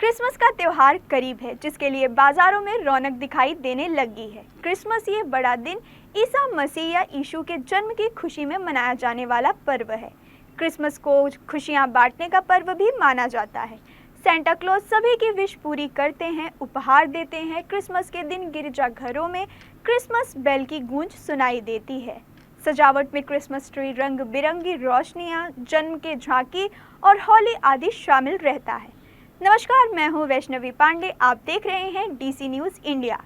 Christmas का त्योहार करीब है, जिसके लिए बाजारों में रौनक दिखाई देने लगी है। क्रिसमस ये बड़ा दिन ईसा मसीह या यीशु के जन्म की खुशी में मनाया जाने वाला पर्व है। क्रिसमस को खुशियां बांटने का पर्व भी माना जाता है। सेंटा क्लॉज सभी की विश पूरी करते हैं, उपहार देते हैं। क्रिसमस के दिन गिरजाघरों में क्रिसमस बेल की गूंज सुनाई देती है। सजावट में क्रिसमस ट्री, रंग बिरंगी रोशनियां, जन्म के झांकी और होली आदि शामिल रहता है। नमस्कार, मैं हूं वैष्णवी पांडे। आप देख रहे हैं डीसी न्यूज़ इंडिया।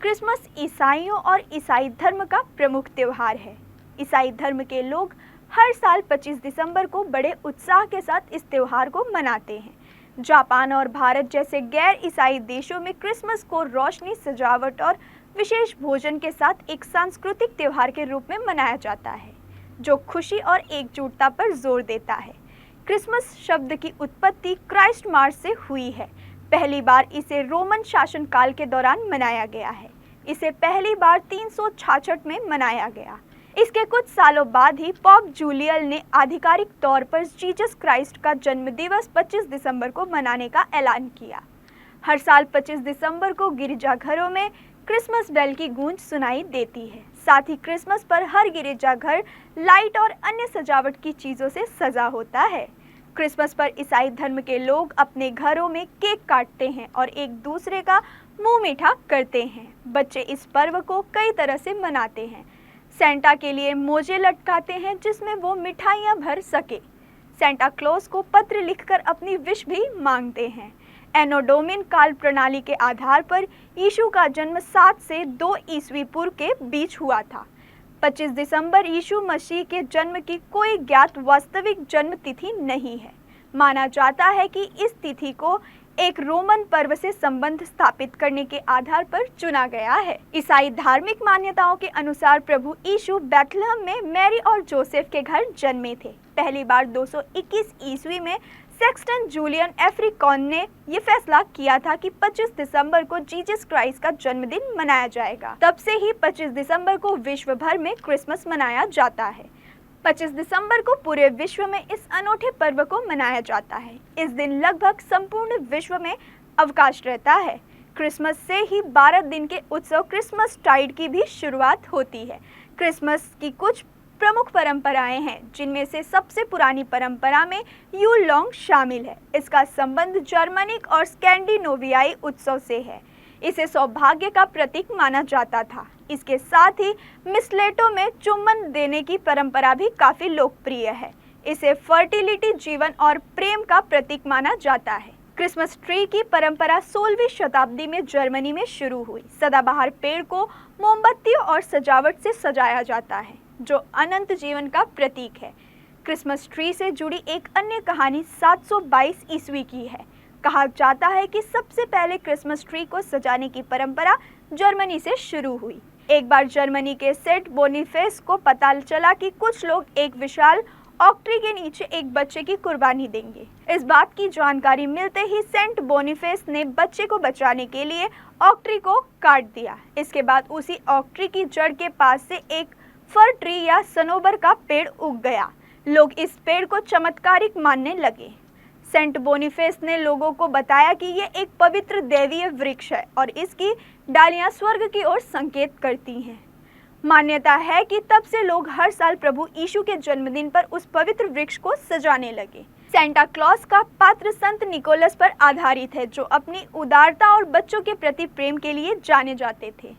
क्रिसमस ईसाइयों और ईसाई धर्म का प्रमुख त्योहार है। ईसाई धर्म के लोग हर साल 25 दिसंबर को बड़े उत्साह के साथ इस त्योहार को मनाते हैं। जापान और भारत जैसे गैर ईसाई देशों में क्रिसमस को रोशनी, सजावट और विशेष भोजन के साथ एक सांस्कृतिक त्योहार के रूप में मनाया जाता है, जो खुशी और एकजुटता पर जोर देता है। क्रिसमस शब्द की उत्पत्ति क्राइस्ट मार्च से हुई है। पहली बार इसे रोमन शासनकाल के दौरान मनाया गया है। इसे पहली बार 366 में मनाया गया। इसके कुछ सालों बाद ही पॉप जूलियन ने आधिकारिक तौर पर जीसस क्राइस्ट का जन्म दिवस 25 दिसंबर को मनाने का ऐलान किया। हर साल 25 दिसंबर को गिरजाघरों में क्रिसमस बेल की गूंज सुनाई देती है। साथ ही क्रिसमस पर हर गिरजाघर लाइट और अन्य सजावट की चीज़ों से सजा होता है। क्रिसमस पर ईसाई धर्म के लोग अपने घरों में केक काटते हैं और एक दूसरे का मुंह मीठा करते हैं। बच्चे इस पर्व को कई तरह से मनाते हैं। सेंटा के लिए मोजे लटकाते हैं जिसमें वो मिठाइयाँ भर सके। सेंटा क्लॉज को पत्र लिखकर अपनी विश भी मांगते हैं। एनो डोमिनी काल प्रणाली के आधार पर यीशु का जन्म 7 से 2 ईस्वी पूर्व के बीच हुआ था। 25 दिसंबर यीशु मसीह के जन्म की कोई ज्ञात वास्तविक जन्म तिथि नहीं है। माना जाता है कि इस तिथि को एक रोमन पर्व से संबंध स्थापित करने के आधार पर चुना गया है। ईसाई धार्मिक मान्यताओं के अनुसार प्रभु यीशु बेथलेहम में मैरी और जोसेफ के घर जन्मे थे। पहली बार 221 ईस्वी में सेक्सटन जूलियन एफ्रिकॉन ने यह फैसला किया था कि 25 दिसंबर को जीसस क्राइस्ट का जन्मदिन मनाया जाएगा। तब से ही 25 दिसंबर को विश्व भर में क्रिसमस मनाया जाता है। 25 दिसंबर को पूरे विश्व में इस अनोखे पर्व को मनाया जाता है। इस दिन लगभग संपूर्ण विश्व में अवकाश रहता है। क्रिसमस से ही 12 दिन के उत्सव क्रिसमस टाइड की भी शुरुआत होती है। क्रिसमस की कुछ प्रमुख परंपराएं हैं, जिनमें से सबसे पुरानी परंपरा में यूल लॉन्ग शामिल है। इसका संबंध जर्मनिक और स्कैंडिनेवियाई उत्सव से है। इसे सौभाग्य का प्रतीक माना जाता था। इसके साथ ही मिसलेटो में चुम्बन देने की परंपरा भी काफी लोकप्रिय है। इसे फर्टिलिटी, जीवन और प्रेम का प्रतीक माना जाता है। क्रिसमस ट्री की परंपरा 16वीं शताब्दी में जर्मनी में शुरू हुई। सदाबहार पेड़ को मोमबत्तियों और सजावट से सजाया जाता है, जो अनंत जीवन का प्रतीक है। क्रिसमस ट्री से जुड़ी एक अन्य कहानी 722 ईस्वी की है। कहा जाता है कि सबसे पहले क्रिसमस ट्री को सजाने की परंपरा जर्मनी से शुरू हुई। एक बार जर्मनी के सेंट बोनीफेस को पता चला कि कुछ लोग एक विशाल ऑक ट्री के नीचे एक बच्चे की कुर्बानी देंगे। इस बात की जानकारी मिलते ही सेंट बोनीफेस ने बच्चे को बचाने के लिए ऑक ट्री को काट दिया। इसके बाद उसी ऑक ट्री की जड़ के पास से एक फर ट्री या सनोबर का पेड़ उग गया। लोग इस पेड़ को चमत्कारिक मानने लगे। सेंट बोनीफेस ने लोगों को बताया कि यह एक पवित्र दैवीय वृक्ष है और इसकी डालियां स्वर्ग की ओर संकेत करती हैं। मान्यता है कि तब से लोग हर साल प्रभु यीशु के जन्मदिन पर उस पवित्र वृक्ष को सजाने लगे। सेंटा क्लॉज का पात्र संत निकोलस पर आधारित है, जो अपनी उदारता और बच्चों के प्रति प्रेम के लिए जाने जाते थे।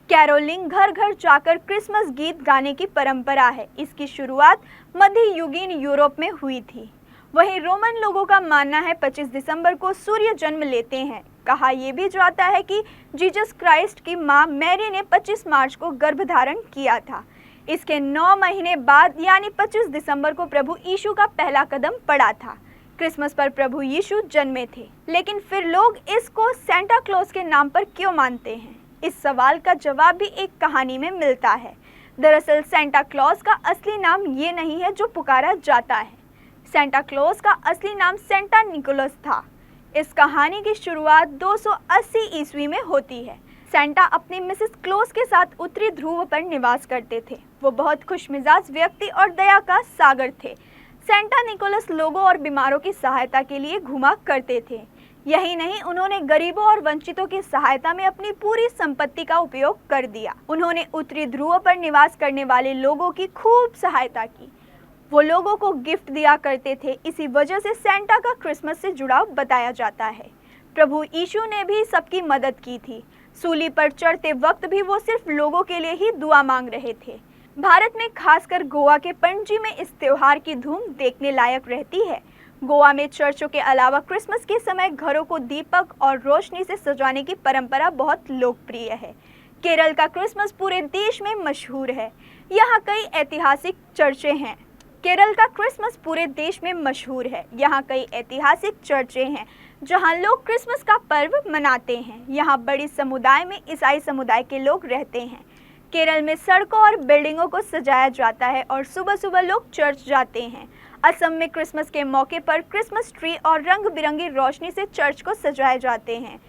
कैरोलिंग, घर घर जाकर क्रिसमस गीत गाने की परंपरा है। इसकी शुरुआत मध्ययुगीन यूरोप में हुई थी। वहीं रोमन लोगों का मानना है 25 दिसंबर को सूर्य जन्म लेते हैं। कहा यह भी जाता है कि जीसस क्राइस्ट की मां मैरी ने 25 मार्च को गर्भधारण किया था। इसके 9 महीने बाद यानी 25 दिसंबर को प्रभु यीशु का पहला कदम पड़ा था। क्रिसमस पर प्रभु यीशु जन्मे थे, लेकिन फिर लोग इसको सेंटा क्लॉज के नाम पर क्यों मानते हैं? इस सवाल का जवाब भी एक कहानी में मिलता है। दरअसल सेंटा क्लॉज का असली नाम ये नहीं है जो पुकारा जाता है। सेंटा क्लॉज का असली नाम सेंटा निकोलस था। इस कहानी की शुरुआत 280 ईस्वी में होती है। सेंटा अपनी मिसेस क्लॉज के साथ उत्तरी ध्रुव पर निवास करते थे। वो बहुत खुशमिजाज व्यक्ति और दया का सागर थे। सेंटा निकोलस लोगों और बीमारों की सहायता के लिए घुमा करते थे। यही नहीं, उन्होंने गरीबों और वंचितों की सहायता में अपनी पूरी संपत्ति का उपयोग कर दिया। उन्होंने उत्तरी ध्रुव पर निवास करने वाले लोगों की खूब सहायता की। वो लोगों को गिफ्ट दिया करते थे। इसी वजह से सेंटा का क्रिसमस से जुड़ाव बताया जाता है। प्रभु यीशु ने भी सबकी मदद की थी। सूली पर चढ़ते वक्त भी वो सिर्फ लोगों के लिए ही दुआ मांग रहे थे। भारत में खासकर गोवा के पणजी में इस त्योहार की धूम देखने लायक रहती है। गोवा में चर्चों के अलावा क्रिसमस के समय घरों को दीपक और रोशनी से सजाने की परंपरा बहुत लोकप्रिय है। केरल का क्रिसमस पूरे देश में मशहूर है। यहाँ कई ऐतिहासिक चर्चें हैं। केरल का क्रिसमस पूरे देश में मशहूर है। यहाँ कई ऐतिहासिक चर्चें हैं जहाँ लोग क्रिसमस का पर्व मनाते हैं। यहाँ बड़ी समुदाय में ईसाई समुदाय के लोग रहते हैं। केरल में सड़कों और बिल्डिंगों को सजाया जाता है और सुबह सुबह लोग चर्च जाते हैं। असम में क्रिसमस के मौके पर क्रिसमस ट्री और रंग बिरंगी रोशनी से चर्च को सजाए जाते हैं।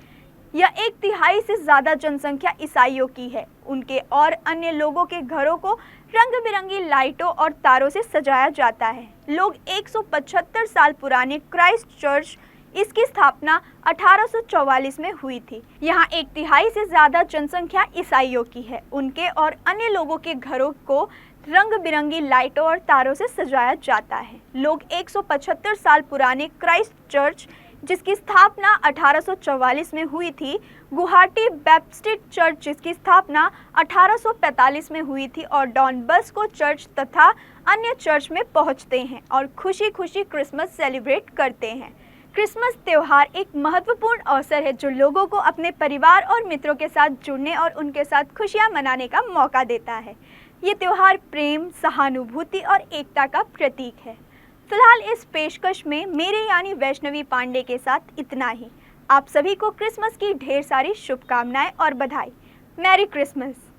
यह 1/3 से ज़्यादा जनसंख्या ईसाइयों की है। उनके और अन्य लोगों के घरों को रंग बिरंगी लाइटों और तारों से सजाया जाता है। लोग 175 साल पुराने क्राइस्ट चर्च, इसकी स्थापना 1844 में हुई थी। यहाँ 1/3 से ज़्यादा जनसंख्या ईसाइयों की है। उनके और अन्य लोगों के घरों को रंग बिरंगी लाइटों और तारों से सजाया जाता है। लोग 175 साल पुराने क्राइस्ट चर्च, जिसकी स्थापना 1844 में हुई थी, गुवाहाटी बैप्टिस्ट चर्च, जिसकी स्थापना 1845 में हुई थी, और डॉन बस्को चर्च तथा अन्य चर्च में पहुंचते हैं और खुशी खुशी क्रिसमस सेलिब्रेट करते हैं। क्रिसमस त्यौहार एक महत्वपूर्ण अवसर है जो लोगों को अपने परिवार और मित्रों के साथ जुड़ने और उनके साथ खुशियां मनाने का मौका देता है। ये त्यौहार प्रेम, सहानुभूति और एकता का प्रतीक है। फिलहाल इस पेशकश में मेरे यानी वैष्णवी पांडे के साथ इतना ही। आप सभी को क्रिसमस की ढेर सारी शुभकामनाएं और बधाई। Merry Christmas.